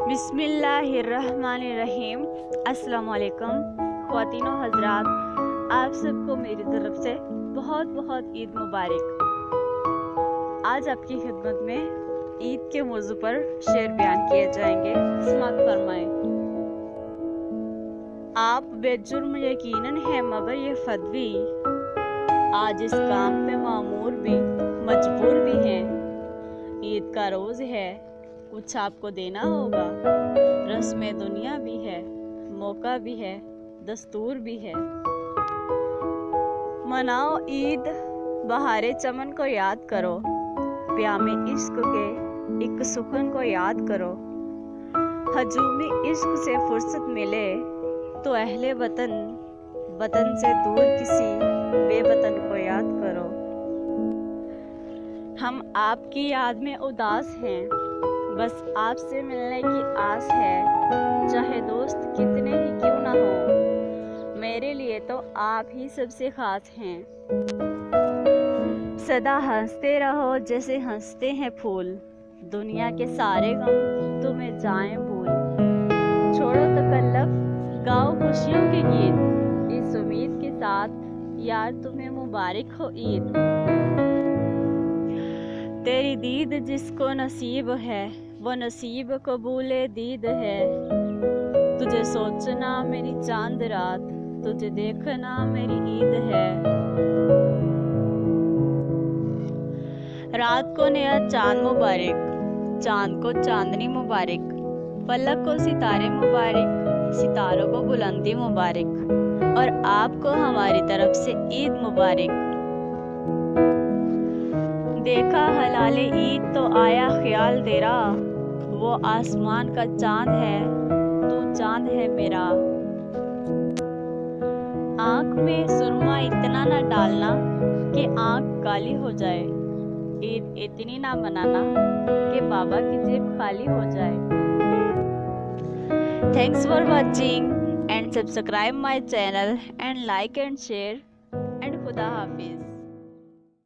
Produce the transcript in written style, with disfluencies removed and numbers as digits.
बिस्मिल्लाहिर्रहमानिर्रहीम। अस्सलाम वालेकुम ख्वातीन व हज़रात, आप सबको मेरी तरफ से बहुत बहुत ईद मुबारक। आज आपकी खिदमत में ईद के मौजू पर शेर बयान किए जाएंगे। समाअत फरमाएं। आप बेजुर्म यकीनन है मगर ये फदवी, आज इस काम पे मामूर भी मजबूर भी हैं। ईद का रोज़ है, कुछ आपको देना होगा। रस्म दुनिया भी है, मौका भी है, दस्तूर भी है। मनाओ ईद, बहारे चमन को याद करो, प्यामे इश्क के एक सुकून को याद करो। हजूमी इश्क से फुर्सत मिले तो अहले वतन, वतन से दूर किसी बेवतन को याद करो। हम आपकी याद में उदास हैं, बस आपसे मिलने की आस है। चाहे दोस्त कितने ही क्यों ना हो, मेरे लिए तो आप ही सबसे खास हैं। सदा हंसते रहो जैसे हंसते हैं फूल, दुनिया के सारे गम तुम्हें जाएं भूल। छोड़ो तकल्लुफ, गाओ खुशियों के गीत, इस उम्मीद के साथ यार तुम्हें मुबारक हो ईद। तेरी दीद जिसको नसीब है, वो नसीब कबूले दीद है। तुझे सोचना मेरी चांद रात, तुझे देखना मेरी ईद है। रात को नया चांद मुबारक, चांद को चांदनी मुबारक, फलक को सितारे मुबारक, सितारों को बुलंदी मुबारक, और आपको हमारी तरफ से ईद मुबारक। देखा हलाले ईद तो आया ख्याल तेरा, वो आसमान का चांद है, तू चांद है मेरा। आँख में सुरमा इतना न डालना कि आँख काली हो जाए, ईद इतनी ना मनाना कि बाबा की जेब खाली हो जाए। Thanks for watching and subscribe my channel and like and share and Khuda Hafiz।